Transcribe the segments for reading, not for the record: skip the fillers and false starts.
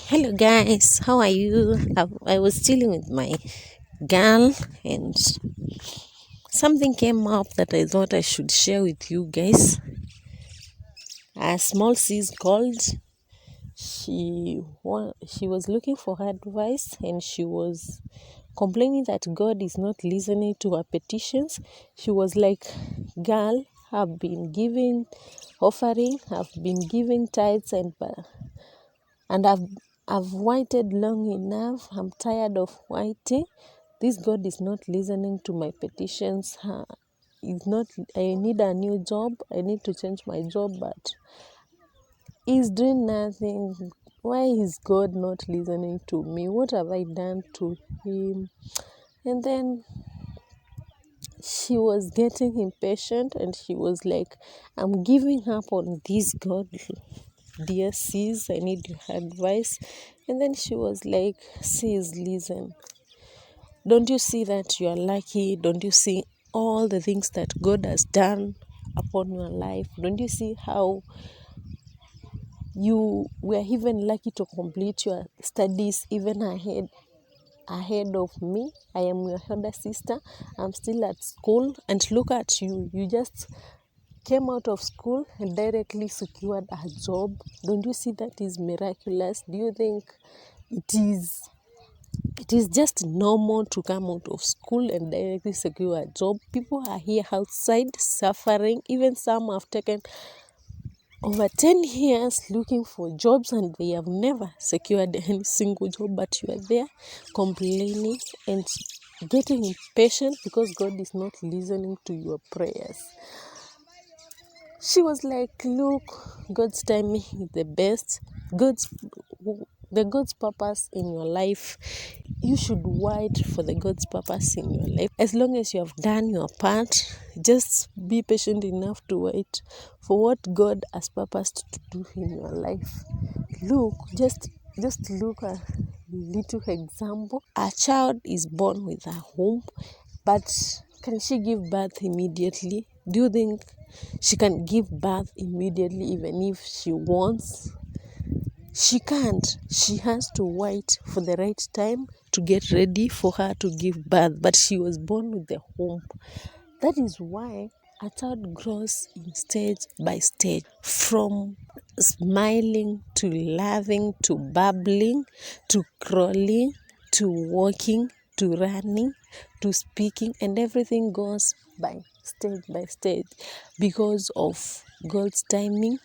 Hello guys, how are you? I was chilling with my girl and something came up that I thought I should share with you guys. A small sis called. She was looking for advice and she was complaining that God is not listening to her petitions. She was like, "Girl, I've been giving offering, I've been giving tithes and I've waited long enough. I'm tired of waiting. This God is not listening to my petitions. Is not. I need a new job. I need to change my job, but He's doing nothing. Why is God not listening to me? What have I done to Him?" And then she was getting impatient and she was like, "I'm giving up on this God. Dear sis, I need your advice." And then she was like, "Sis, listen. Don't you see that you are lucky? Don't you see all the things that God has done upon your life? Don't you see how you were even lucky to complete your studies even ahead of me? I am your elder sister. I'm still at school, and look at you. You just came out of school and directly secured a job. Don't you see that is miraculous? Do you think it is just normal to come out of school and directly secure a job? People are here outside suffering. Even some have taken over 10 years looking for jobs and they have never secured any single job, but you are there complaining and getting impatient because God is not listening to your prayers. She was like, "Look, God's timing is the best. God's purpose in your life, you should wait for the God's purpose in your life. As long as you have done your part, just be patient enough to wait for what God has purposed to do in your life." Look, just look at a little example. A child is born with a womb, but can she give birth immediately? Do you think she can give birth immediately even if she wants? She can't. She has to wait for the right time to get ready for her to give birth. But she was born with the womb. That is why a child grows in stage by stage, from smiling to laughing to babbling to crawling to walking to running to speaking, and everything goes by stage because of God's timing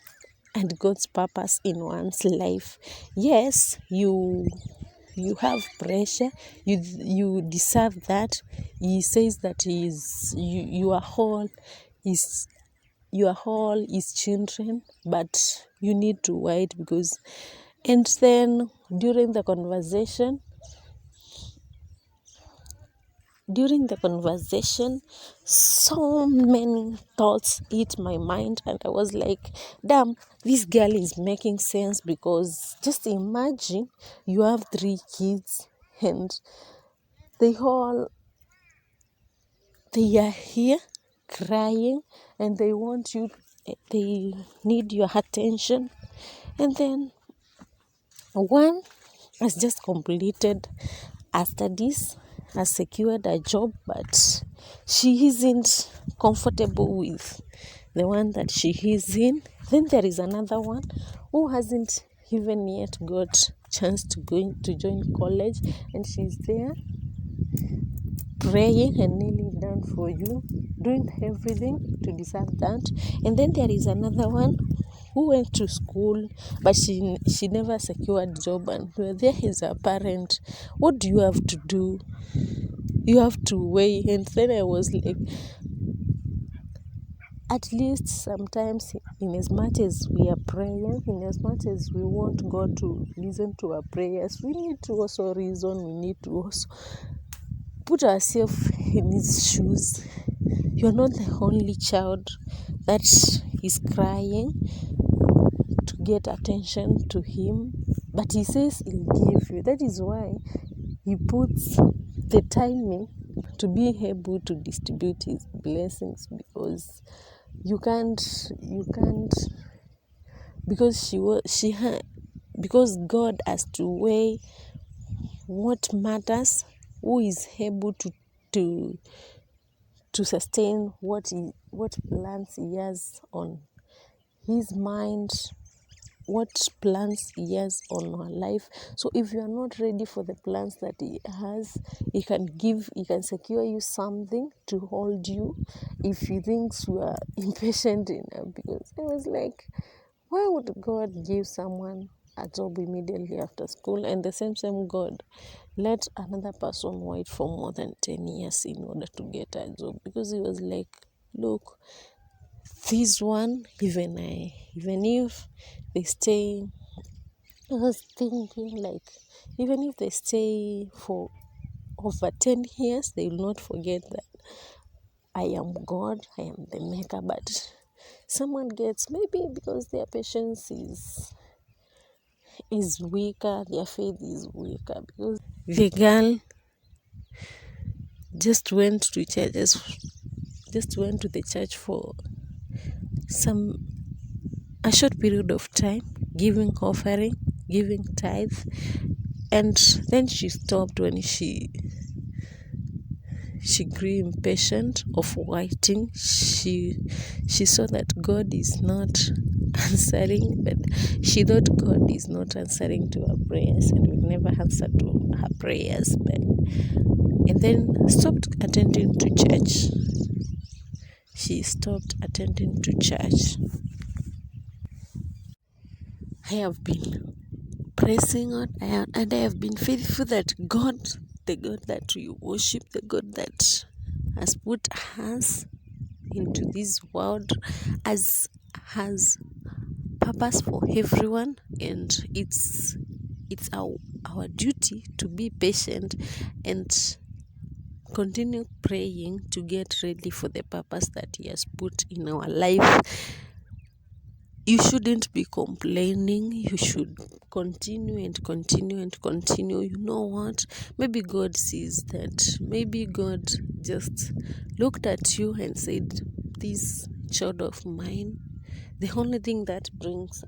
and God's purpose in one's life. Yes, you have pressure. You deserve that. He says that you are all his children, but you need to wait because. And then during the conversation, so many thoughts hit my mind, and I was like, damn, this girl is making sense. Because just imagine you have 3 kids and they are here crying and they need your attention. And then one has just completed her studies, has secured a job, but she isn't comfortable with the one that she is in. Then there is another one who hasn't even yet got chance to join college, and she's there praying and kneeling down for you, doing everything to deserve that. And then there is another one who went to school, but she never secured job, and there is a parent. What do you have to do? You have to wait. And then I was like, at least sometimes, in as much as we are praying, in as much as we want God to listen to our prayers, we need to also reason. We need to also put ourselves in his shoes. You're not the only child that is crying to get attention to him, but he says he'll give you. That is why he puts the timing to be able to distribute his blessings, because you can't because because God has to weigh what matters, who is able to sustain what plans he has on his mind, what plans he has on our life. So if you are not ready for the plans that he has, he can secure you something to hold you if he thinks you are impatient enough. Because it was like, why would God give someone a job immediately after school, and the same God let another person wait for more than 10 years in order to get a job? Because he was like, look, this one, even if they stay, I was thinking, like, even if they stay for over 10 years, they will not forget that I am God, I am the maker. But someone gets, maybe because their patience is weaker, their faith is weaker, because the girl just went to the church for a short period of time, giving offering, giving tithe, and then she stopped when she grew impatient of waiting. She saw that God is not answering, but she thought God is not answering to her prayers and will never answer to her prayers. And then stopped attending to church. She stopped attending to church. I have been praising God, and I have been faithful that God, the God that we worship, the God that has put us into this world, has purpose for everyone, and it's our duty to be patient and continue praying to get ready for the purpose that he has put in our life. You shouldn't be complaining. You should continue and continue and continue. You know what? Maybe God sees that. Maybe God just looked at you and said, this child of mine, the only thing that brings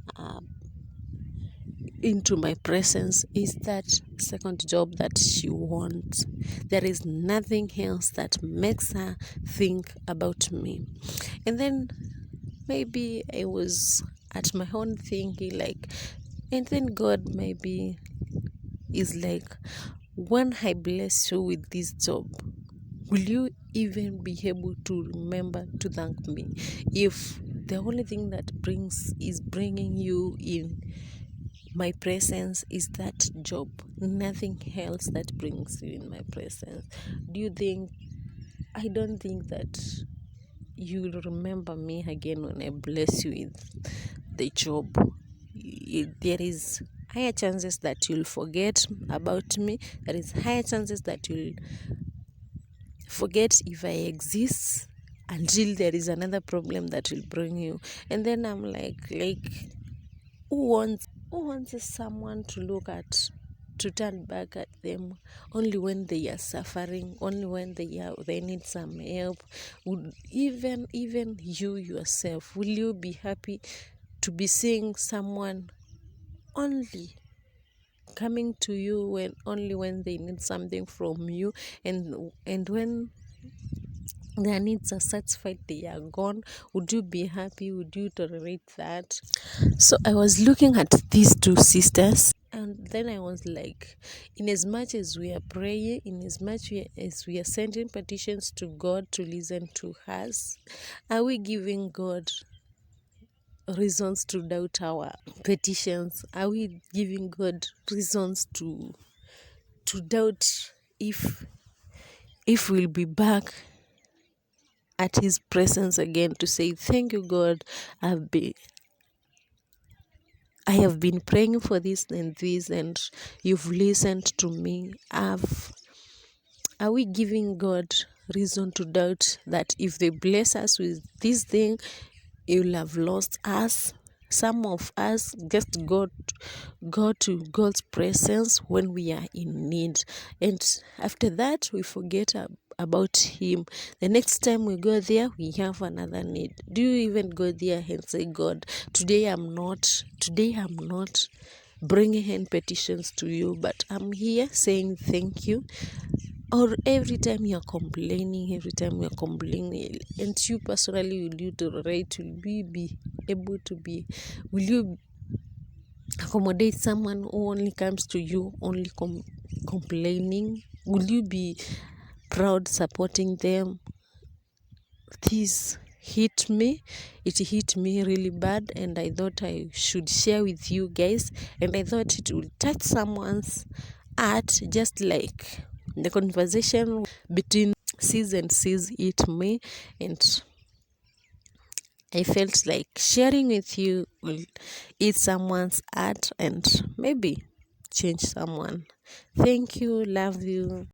into my presence is that second job that she wants. There is nothing else that makes her think about me. And then maybe I was at my own thinking, like, and then God maybe is like, when I bless you with this job, will you even be able to remember to thank me if the only thing that is bringing you in my presence is that job, nothing else that brings you in my presence? I don't think that you'll remember me again when I bless you with the job. There is higher chances that you'll forget about me. There is higher chances that you'll forget if I exist until there is another problem that will bring you. And then I'm like who wants someone to look at, to turn back at them only when they are suffering, only when they need some help? Would even you yourself, will you be happy to be seeing someone only coming to you only when they need something from you, and when their needs are satisfied, they are gone? Would you be happy? Would you tolerate that? So I was looking at these two sisters, and then I was like, in as much as we are praying, in as much as we are sending petitions to God to listen to us, are we giving God reasons to doubt our petitions? Are we giving God reasons to doubt if we'll be back at his presence again to say, thank you, God, I have been praying for this and this, and you've listened to me? Are we giving God reason to doubt that if they bless us with this thing, you'll have lost us? Some of us just go to God's presence when we are in need, and after that we forget about him. The next time we go there, we have another need. Do you even go there and say, God, today I'm not bringing in petitions to you, but I'm here saying thank you. Or every time you're complaining, and you personally, will you tolerate, will you accommodate someone who only comes to you only complaining? Will you be proud supporting them? This hit me. It hit me really bad, and I thought I should share with you guys, and I thought it will touch someone's heart, just like the conversation between sis and sis hit me, and I felt like sharing with you will hit someone's heart and maybe change someone. Thank you. Love you.